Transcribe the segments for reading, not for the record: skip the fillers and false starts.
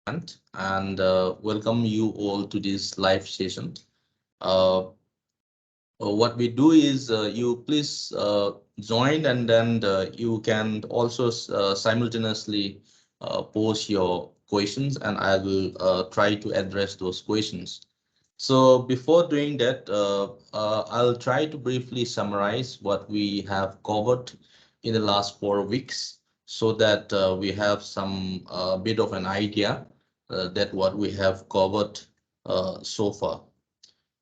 and welcome you all to this live session. Uh, what we do is you please join, and then you can also simultaneously post your questions, and I will try to address those questions. So before doing that, I'll try to briefly summarize what we have covered in the last 4 weeks so that we have some bit of an idea that what we have covered so far.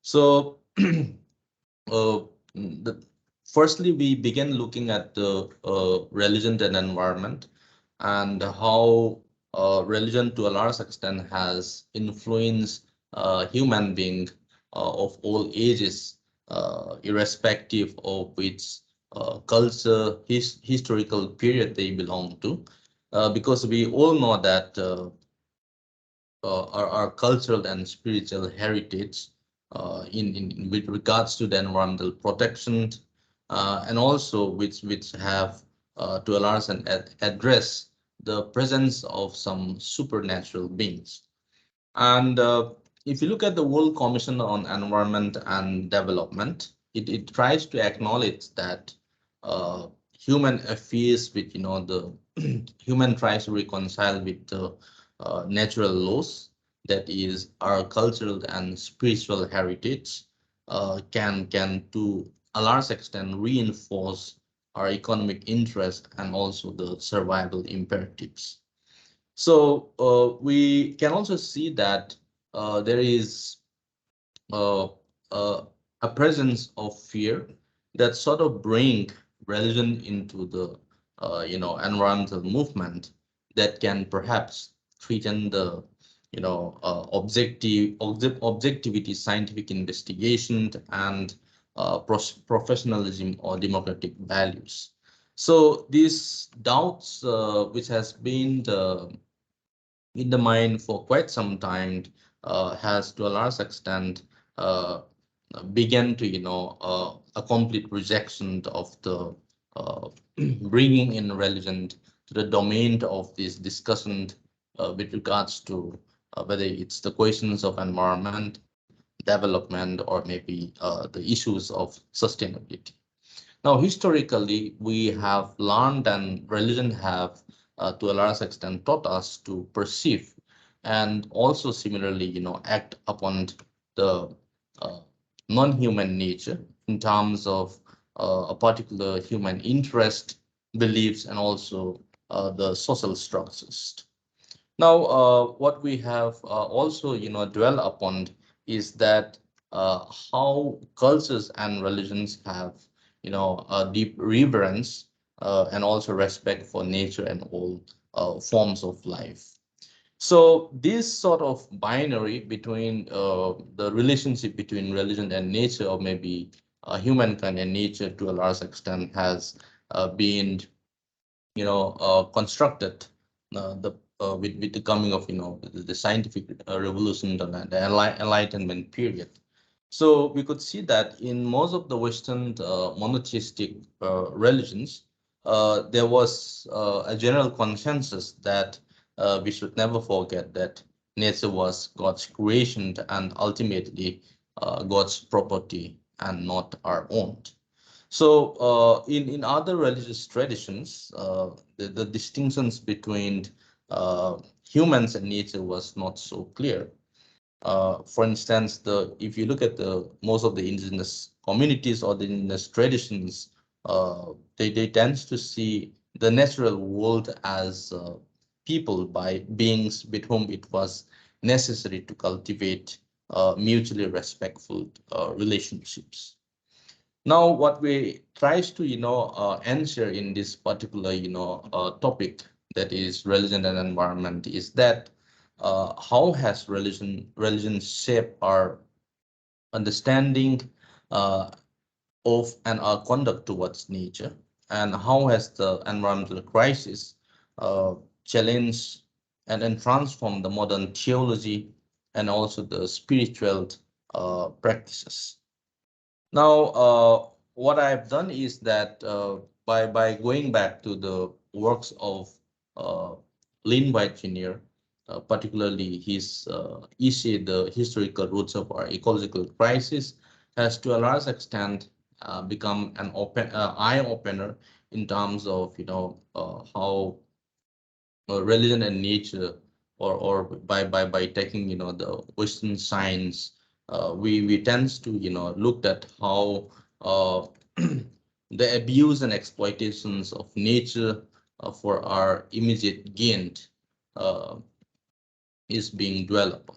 So uh, firstly, we began looking at the religion and environment and how religion to a large extent has influenced human being of all ages, irrespective of which culture, historical period they belong to. Because we all know that our cultural and spiritual heritage with regards to the environmental protection and also which have to a large extent address the presence of some supernatural beings. And if you look at the World Commission on Environment and Development, it tries to acknowledge that human affairs with, the human tries to reconcile with the natural laws, that is our cultural and spiritual heritage, can to a large extent reinforce our economic interest and also the survival imperatives. So we can also see that there is uh, uh, a presence of fear that sort of bring religion into the environmental movement that can perhaps threaten the objectivity, scientific investigation, and professionalism or democratic values. So these doubts, which has been in the mind for quite some time, has to a large extent uh, began to a complete rejection of the uh, bringing in religion to the domain of this discussion with regards to whether it's the questions of environment, development, or maybe the issues of sustainability. Now, historically, we have learned and religion have, to a large extent, taught us to perceive and also similarly, act upon the uh, non-human nature in terms of a particular human interest, beliefs, and also the social structures. Now, what we have also, dwell upon is that how cultures and religions have, a deep reverence and also respect for nature and all forms of life. So this sort of binary between the relationship between religion and nature, or maybe humankind and nature to a large extent, has been constructed the with the coming of the scientific revolution and the enlightenment period. So we could see that in most of the Western monotheistic religions, there was a general consensus that we should never forget that nature was God's creation and ultimately God's property and not our own. So, in other religious traditions, the distinctions between humans and nature was not so clear. For instance, if you look at the most of the indigenous communities or the indigenous traditions, they tend to see the natural world as people by beings with whom it was necessary to cultivate mutually respectful relationships. Now, what we tries to answer in this particular topic, that is religion and environment, is that how has religion shaped our understanding uh, of and our conduct towards nature, and how has the environmental crisis uh, challenged and transformed the modern theology and also the spiritual practices. Now, what I've done is that by going back to the works of uh, Lin White Jr., particularly his essay, The Historical Roots of Our Ecological Crisis, has to a large extent become an eye-opener in terms of, how religion and nature, or by taking, the Western science, we tends to, looked at how the abuse and exploitations of nature for our immediate gain uh, is being dwelled upon.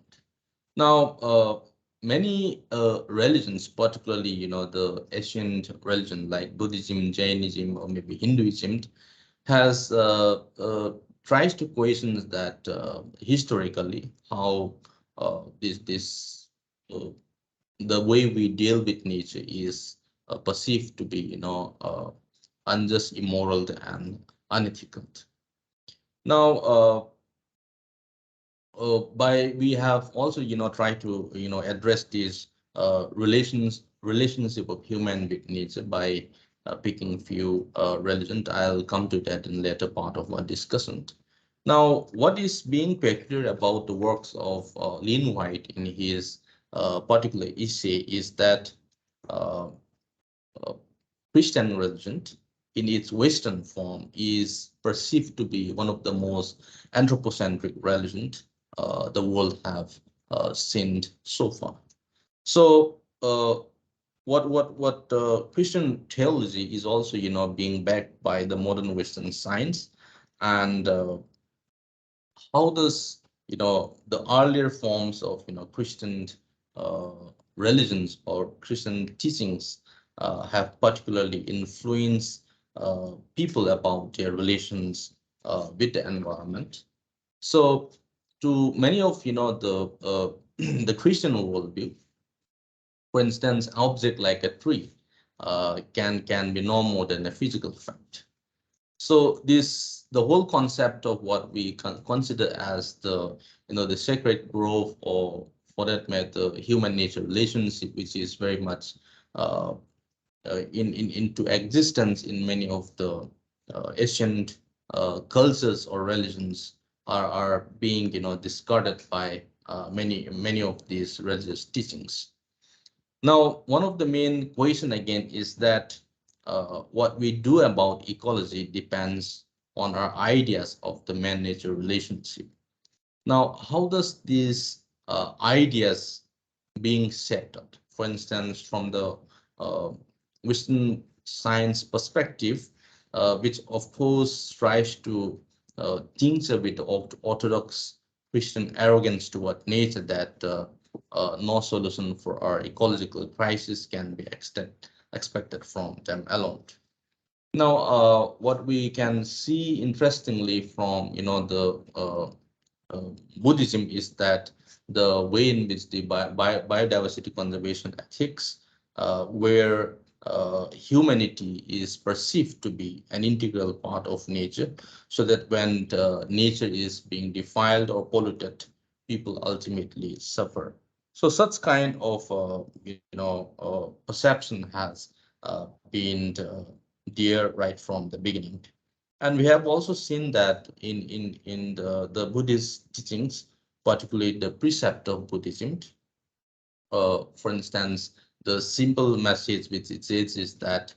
Now, many religions, particularly, the ancient religion like Buddhism, Jainism, or maybe Hinduism, has tries to question that historically how this uh, the way we deal with nature is perceived to be, unjust, immoral, and unethical. Now, by we have also, tried to, address these relationship of human with nature by picking few religions. I'll come to that in later part of our discussion. Now, what is being peculiar about the works of Lin White in his particular essay is that uh, uh, Christian religion in its Western form is perceived to be one of the most anthropocentric religions the world have seen so far. So, what Christian theology is also, being backed by the modern Western science, and how does, the earlier forms of, Christian uh, religions or Christian teachings have particularly influenced people about their relations with the environment. So, to many of, the the Christian worldview, for instance, object like a tree can be no more than a physical fact. So the whole concept of what we consider as the, the sacred growth, or for that matter, human nature relationship, which is very much uh, into existence in many of the ancient cultures or religions, are being, discarded by many of these religious teachings. Now, one of the main question again is that what we do about ecology depends on our ideas of the man-nature relationship. Now, how does these ideas being set up? For instance, from the uh, Western science perspective, which of course tries to tincture with the orthodox Christian arrogance toward nature, that no solution for our ecological crisis can be expected from them alone. Now, what we can see interestingly from, the Buddhism is that the way in which the biodiversity conservation ethics, where humanity is perceived to be an integral part of nature, so that when nature is being defiled or polluted, people ultimately suffer. So such kind of perception has been there right from the beginning. And we have also seen that in the Buddhist teachings, particularly the precept of Buddhism, for instance, the simple message which it says is that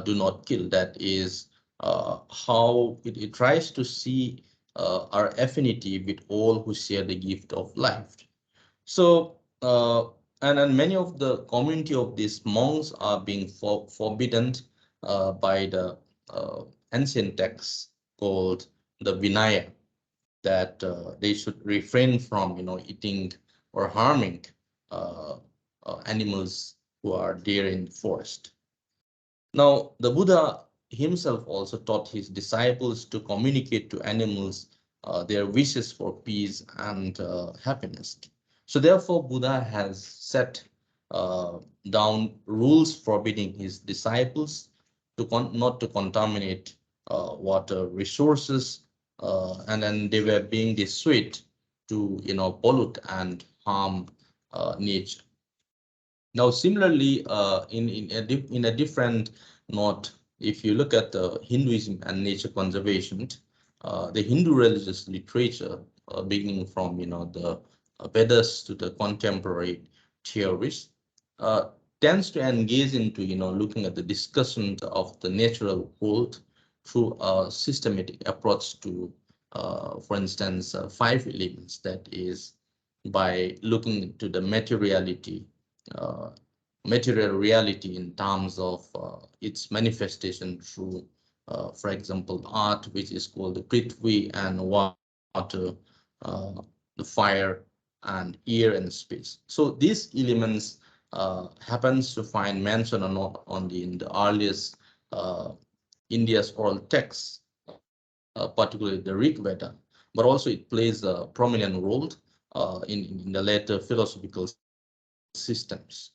do not kill. That is how it tries to see our affinity with all who share the gift of life. So, and many of the community of these monks are being forbidden by the uh, ancient texts called the Vinaya, that they should refrain from, eating or harming uh, animals who are there in the forest. Now, the Buddha himself also taught his disciples to communicate to animals their wishes for peace and happiness. So, therefore, Buddha has set down rules forbidding his disciples to not to contaminate water resources, and then they were being dissuaded to, pollute and harm nature. Now, similarly, in a different note, if you look at the Hinduism and nature conservation, the Hindu religious literature, beginning from the Vedas to the contemporary theories, uh, tends to engage into looking at the discussion of the natural world through a systematic approach to, for instance, five elements. That is, by looking into the uh, material reality in terms of its manifestation through, for example, art, which is called the Prithvi, and water, uh, the fire, and air and space. So these elements happens to find mention or not only in the earliest India's oral texts, particularly the Rig Veda, but also it plays a prominent role in the later philosophical systems.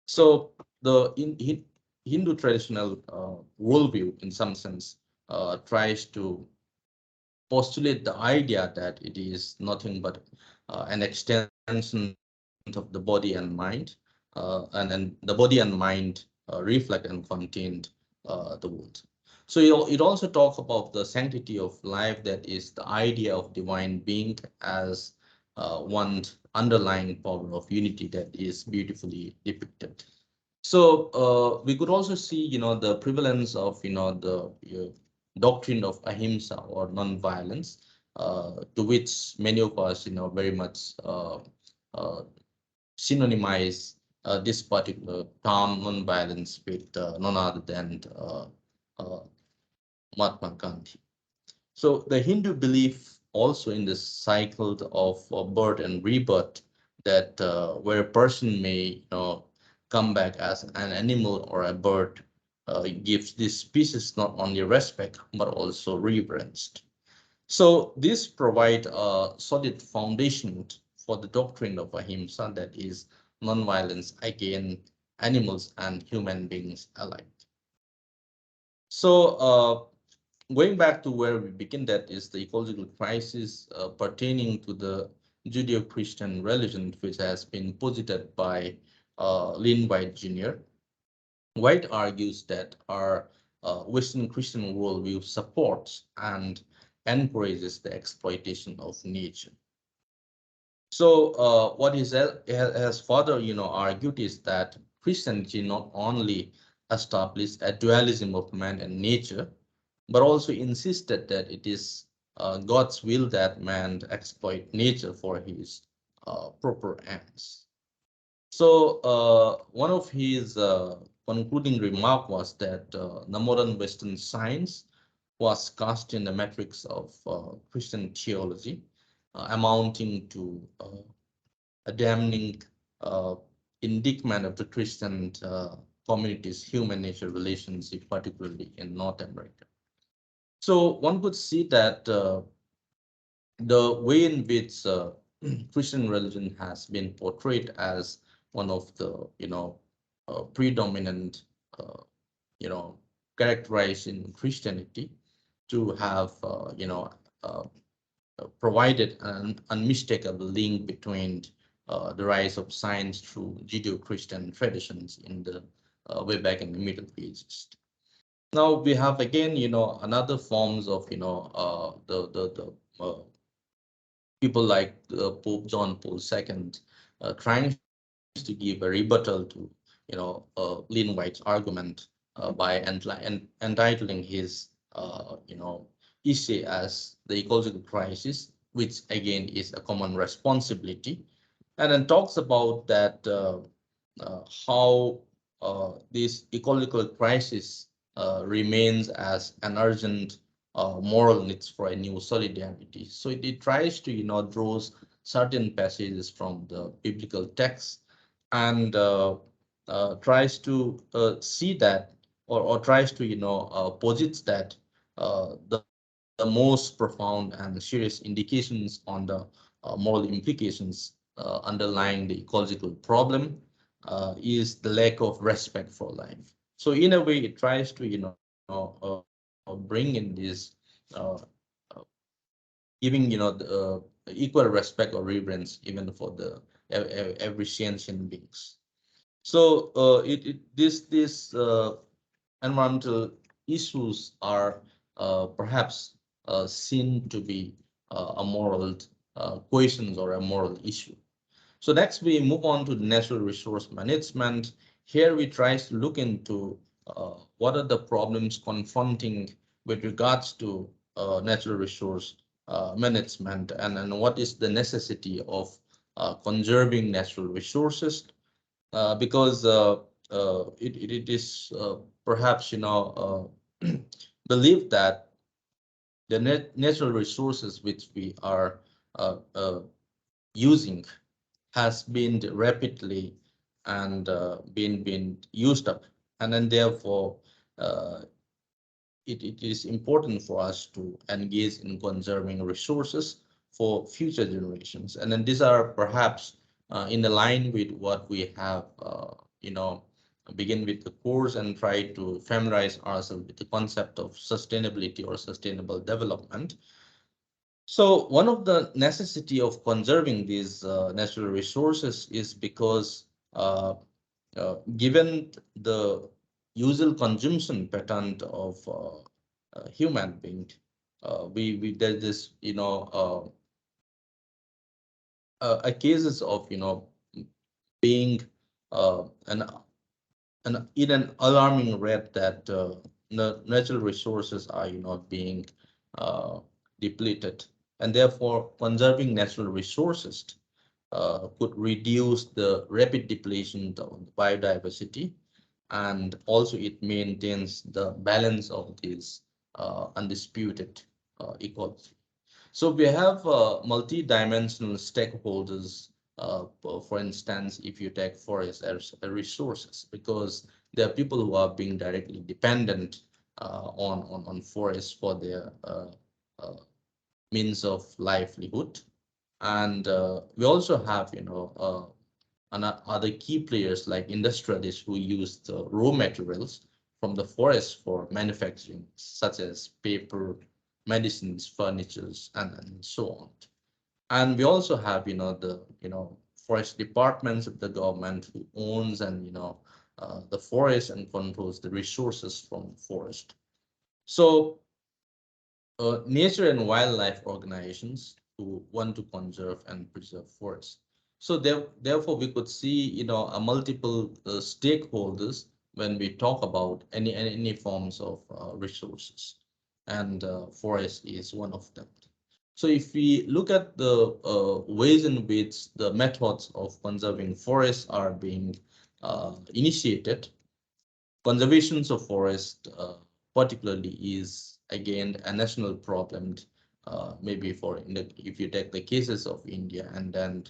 So Hindu traditional worldview, in some sense, tries to postulate the idea that it is nothing but an extension of the body and mind, and then the body and mind reflect and contain the world. So it also talks about the sanctity of life, that is the idea of divine being as one underlying power of unity that is beautifully depicted. So we could also see, the prevalence of, doctrine of ahimsa or non-violence, to which many of us, very much uh, synonymize this particular term non-violence with none other than uh, Mahatma Gandhi. So the Hindu belief also in the cycle of birth and rebirth, that where a person may come back as an animal or a bird, gives this species not only respect but also reverence. So this provide a solid foundation for the doctrine of ahimsa, that is non-violence against animals and human beings alike. So going back to where we begin, that is the ecological crisis pertaining to the Judeo-Christian religion, which has been posited by Lynn White Jr. White argues that our Western Christian worldview supports and encourages the exploitation of nature. So what he has further, argued is that Christianity not only established a dualism of man and nature, but also insisted that it is God's will that man exploit nature for his proper ends. So one of his concluding remark was that the modern Western science was cast in the matrix of Christian theology, amounting to a damning uh, indictment of the Christian community's human nature relationship, particularly in North America. So one could see that the way in which Christian religion has been portrayed as one of the, predominant, uh, you know, characterized in Christianity to have, uh, provided an unmistakable link between the rise of science through Judeo-Christian traditions in the way back in the Middle Ages. Now we have again, another forms of, people like Pope John Paul II trying to give a rebuttal to, Lynn White's argument by entitling his, essay as the ecological crisis, which again is a common responsibility, and then talks about that how this ecological crisis remains as an urgent moral needs for a new solidarity. So it tries to, draws certain passages from the biblical text and tries to see that, or tries to, posits that the most profound and serious indications on the moral implications underlying the ecological problem is the lack of respect for life. So in a way, it tries to, bring in this uh, uh, giving, the equal respect or reverence even for the every sentient beings. So this environmental issues are perhaps seen to be a moral question or a moral issue. So next we move on to natural resource management. Here we try to look into what are the problems confronting with regards to natural resource management, and what is the necessity of conserving natural resources, because it is perhaps believed that the natural resources which we are using has been rapidly and been used up, and then therefore uh, it is important for us to engage in conserving resources for future generations. And then these are perhaps in the line with what we have, begin with the course and try to familiarize ourselves with the concept of sustainability or sustainable development. So one of the necessity of conserving these natural resources is because given the usual consumption pattern of human being, we there's this a cases of being an in an alarming rate that natural resources are being uh, depleted, and therefore conserving natural resources could reduce the rapid depletion of biodiversity, and also it maintains the balance of these undisputed ecology. So we have multi-dimensional stakeholders. For instance, if you take forests as resources, because there are people who are being directly dependent on forests for their uh, means of livelihood, and we also have and other key players like industrialists who use the raw materials from the forest for manufacturing, such as paper, medicines, furnitures, and so on. And we also have, the, forest departments of the government who owns and, the forest and controls the resources from forest. So nature and wildlife organizations who want to conserve and preserve forests. So therefore, we could see, a multiple stakeholders when we talk about any forms of resources, and forest is one of them. So if we look at the ways in which the methods of conserving forests are being initiated, conservations of forest, particularly, is again a national problem. Maybe if you take the cases of India, and then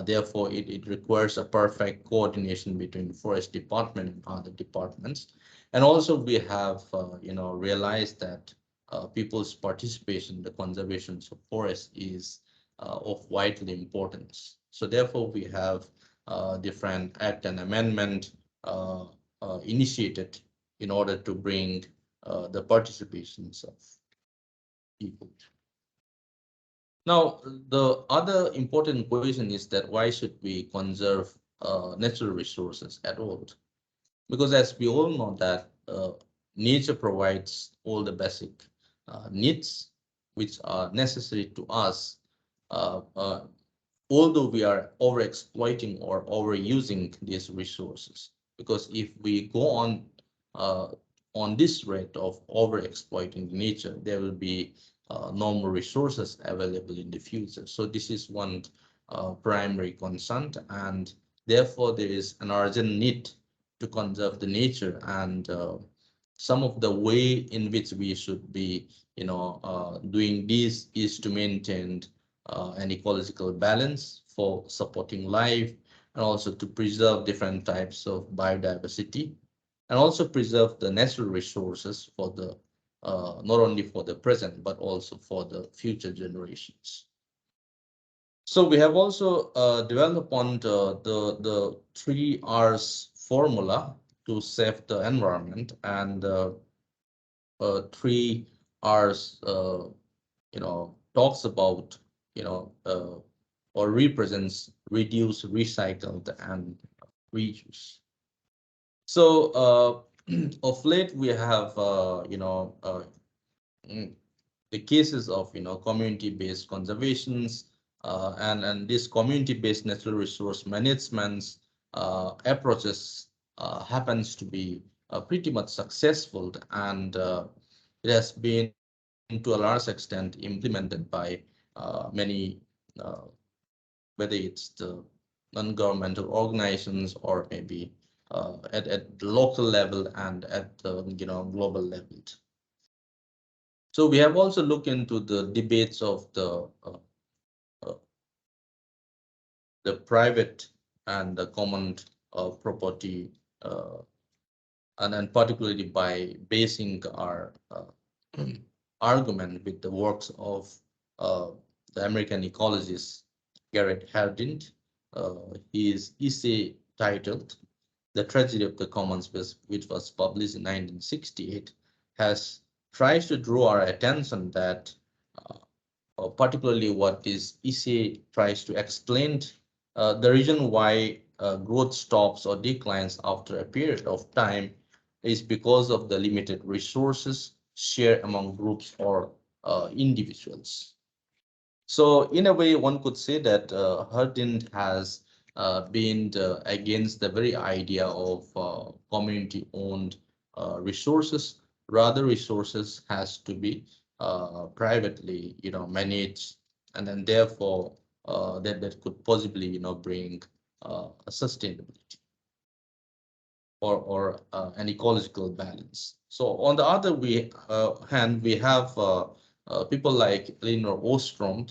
therefore it requires a perfect coordination between forest department and other departments. And also we have realized that people's participation in the conservation of forest is of vital importance. So therefore we have different act and amendment initiated in order to bring the participations of people. Now, the other important question is that why should we conserve natural resources at all? Because as we all know that nature provides all the basic needs which are necessary to us, uh, uh, although we are overexploiting or overusing these resources. Because if we go uh, on this rate of overexploiting nature, there will be no more resources available in the future. So this is one primary concern, and therefore there is an urgent need to conserve the nature. And some of the way in which we should be, doing this is to maintain an ecological balance for supporting life, and also to preserve different types of biodiversity, and also preserve the natural resources for the not only for the present but also for the future generations. So we have also developed upon the 3 R's formula to save the environment, and 3 R's talks about, or represents reduce, recycled, and reuse. So of late we have mm, the cases of community-based conservations and this community-based natural resource managements approaches happens to be pretty much successful, and it has been to a large extent implemented by many uh, whether it's the non-governmental organizations or maybe at the local level and at the global level. So we have also looked into the debates of uh, the private and the common property, uh, and particularly by basing our argument with the works of uh, the American ecologist Garrett Hardin. His essay titled "The Tragedy of the Commons," which was published in 1968, has tries to draw our attention that particularly what this essay tries to explain the reason why growth stops or declines after a period of time is because of the limited resources shared among groups or individuals. So in a way, one could say that Hardin has been against the very idea of community-owned resources. Rather, resources has to be privately, managed, and then therefore that could possibly, bring sustainability or an ecological balance. So on the other hand, we have people like Elinor Ostrom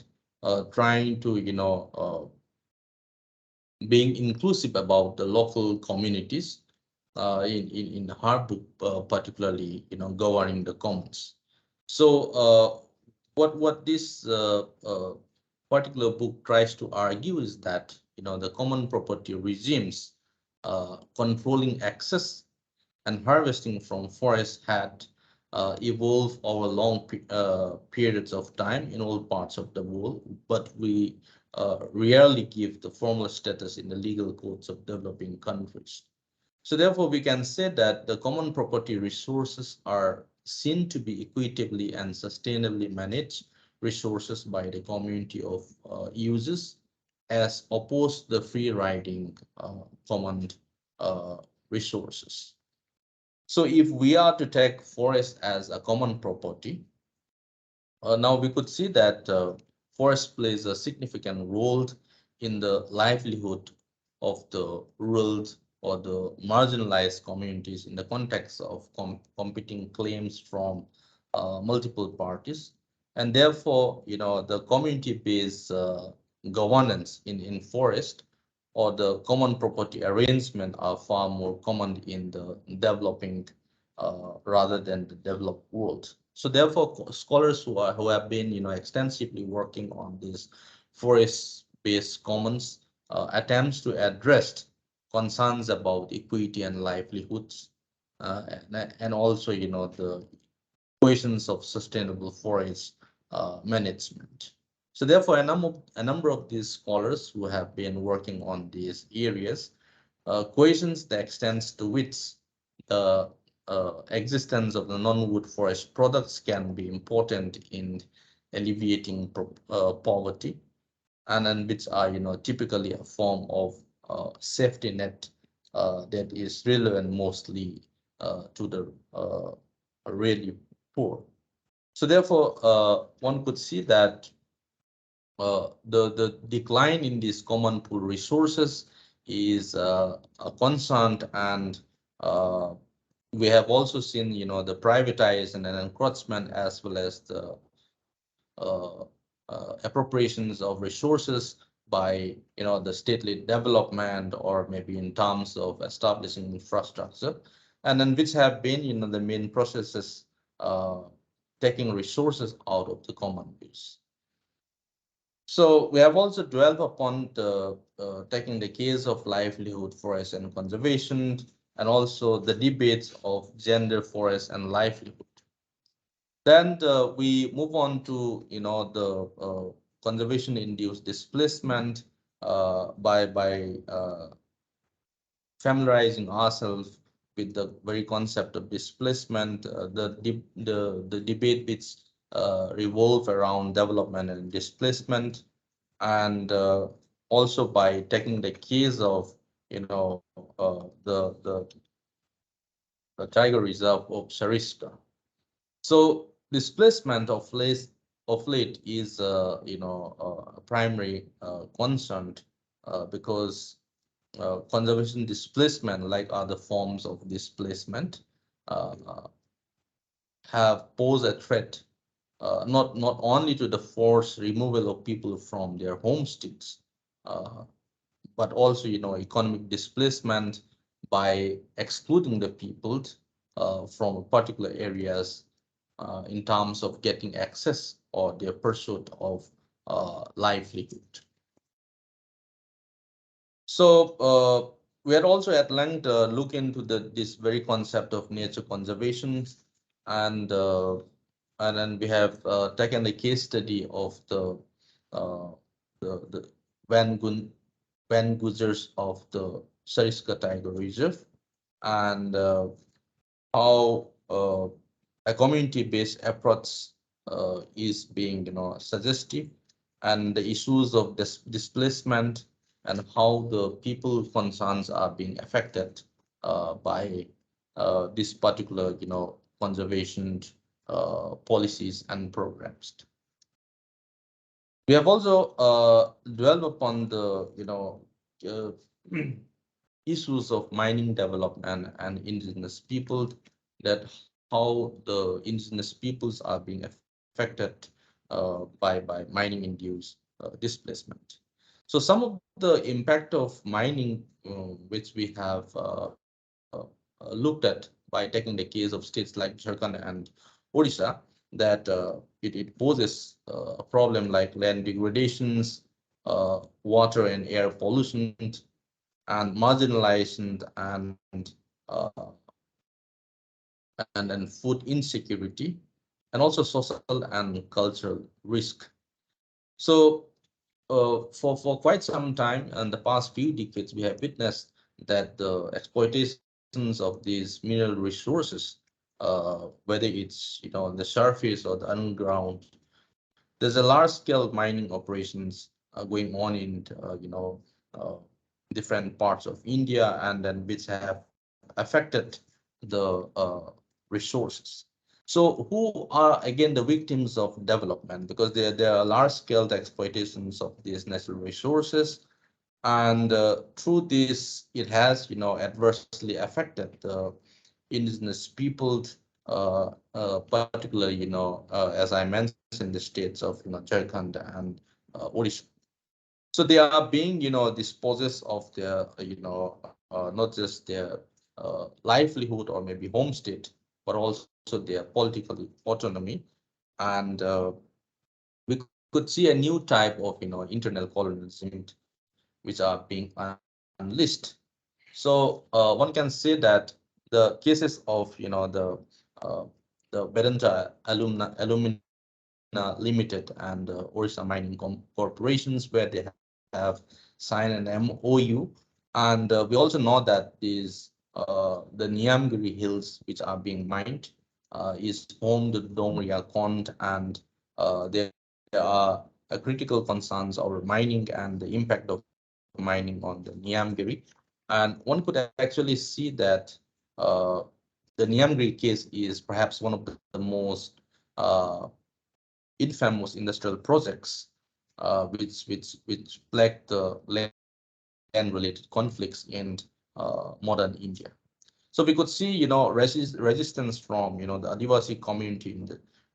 trying to, being inclusive about the local communities in her book, particularly, governing the commons. So what this particular book tries to argue is that the common property regimes controlling access and harvesting from forests had evolved over long periods of time in all parts of the world, but we rarely give the formal status in the legal codes of developing countries. So therefore, we can say that the common property resources are seen to be equitably and sustainably managed resources by the community of users, as opposed to the free riding common resources. So if we are to take forest as a common property, now we could see that forest plays a significant role in the livelihood of the rural or the marginalized communities in the context of competing claims from multiple parties. And therefore, the community-based governance in forest or the common property arrangement are far more common in the developing rather than the developed world. So therefore, scholars who have been extensively working on these forest-based commons attempts to address concerns about equity and livelihoods, and also the questions of sustainable forest management. So therefore, a number of these scholars who have been working on these areas questions the extent to which the existence of the non-wood forest products can be important in alleviating poverty, and then which are typically a form of safety net that is relevant mostly to the really poor. So therefore, one could see that the decline in these common pool resources is a concern, and uh, we have also seen the privatized and encroachment as well as the appropriations of resources by the stately development or maybe in terms of establishing infrastructure, and then which have been the main processes uh, taking resources out of the common use. So we have also dwelled upon the taking the case of livelihood, forest, and conservation, and also the debates of gender, forest, and livelihood. Then we move on to the conservation-induced displacement by familiarizing ourselves with the very concept of displacement, the debate which revolve around development and displacement, and also by taking the case of the tiger reserve of Sariska. So displacement of late is a primary concern because conservation displacement, like other forms of displacement, uh, have posed a threat not only to the forced removal of people from their homesteads, uh, but also economic displacement by excluding the people from particular areas in terms of getting access or their pursuit of livelihood. So we had also at length look into this very concept of nature conservation, and uh, and then we have taken the case study of uh, the Van Gun Van Guzers of the Sariska Tiger Reserve, and how a community-based approach is being suggestive, and the issues of displacement and how the people concerns are being affected by this particular conservation policies and programs. We have also dwelled upon the uh, issues of mining development and indigenous people, that how the indigenous peoples are being affected by mining induced displacement. So some of the impact of mining which we have looked at by taking the case of states like Jharkhand and Odisha, that it poses a problem like land degradations, water and air pollution, and marginalization, uh, and food insecurity, and also social and cultural risk. So for quite some time in the past few decades, we have witnessed that the exploitations of these mineral resources, whether it's on the surface or the underground, there's a large scale mining operations going on in uh, different parts of India, and then which have affected the resources. So who are again the victims of development? Because there are large scale exploitations of these natural resources, and through this it has adversely affected the indigenous people, particularly as I mentioned, the states of Jharkhand and Odisha. So they are being dispossessed of their not just their livelihood or maybe homestead, but also their political autonomy. And we could see a new type of internal colonialism which are being unleashed. So one can say that the cases of uh, the Vedanta Alumina Limited and Orissa Mining Corporations, where they have signed an MOU, and we also know that these the Niamgiri Hills, which are being mined, is home to Dongria Kond, and there are critical concerns over mining and the impact of mining on the Niamgiri. And one could actually see that uh, the Niamgiri case is perhaps one of the most uh, infamous industrial projects which plagued the land-related conflicts in modern India. So we could see resistance from the Adivasi community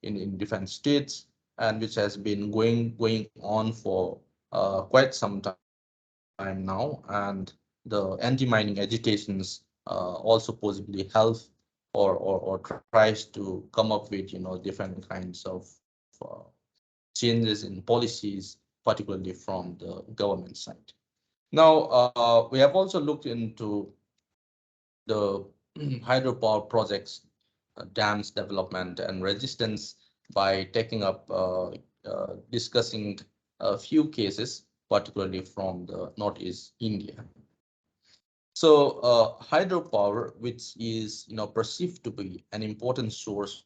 in different states, and which has been going on for quite some time now, and the anti-mining agitations also possibly help or tries to come up with different kinds of changes in policies, particularly from the government side. Now we have also looked into the hydropower projects, dams development and resistance by taking up discussing a few cases, particularly from the Northeast India. So hydropower, which is perceived to be an important source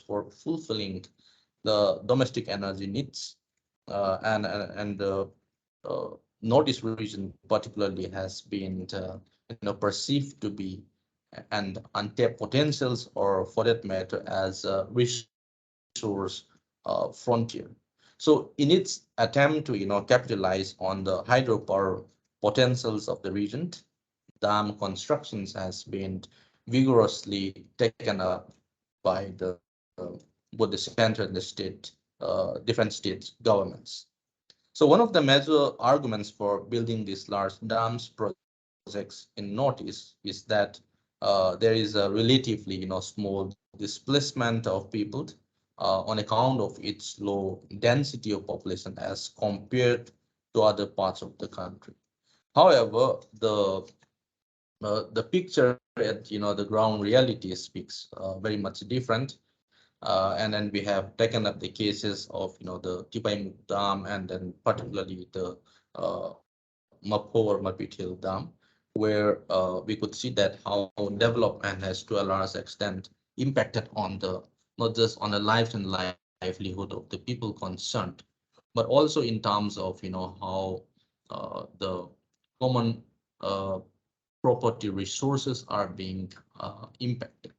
for fulfilling the the domestic energy needs, and the Northeast region particularly has been perceived to be and untapped potentials, or for that matter, as a resource frontier. So in its attempt to capitalize on the hydropower potentials of the region, dam constructions has been vigorously taken up by the both the center and the state, different state governments. So one of the major arguments for building these large dams projects in Northeast is that there is a relatively small displacement of people on account of its low density of population as compared to other parts of the country. However, the picture at the ground reality speaks very much different. And then we have taken up the cases of the Tipaimuk Dam, and then particularly the Mapo or Mapitil Dam, where we could see that how development has to a large extent impacted on the not just on the life and livelihood of the people concerned, but also in terms of how the common property resources are being impacted.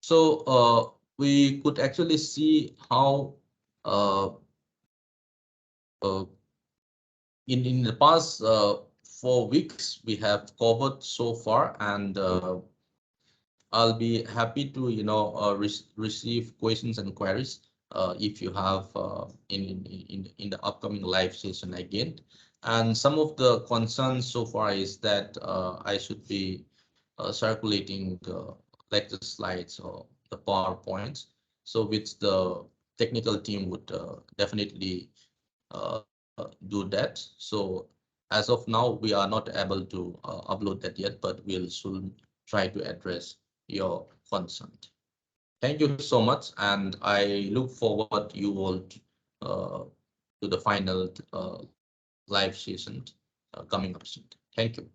So we could actually see how uh, uh, in the past 4 weeks we have covered so far, and I'll be happy to receive questions and queries if you have in the upcoming live session again. And some of the concerns so far is that I should be circulating the lecture slides or the PowerPoints, so which the technical team would definitely do that. So as of now, we are not able to upload that yet, but we'll soon try to address your concern. Thank you so much, and I look forward you all to the final live session coming up soon. Thank you.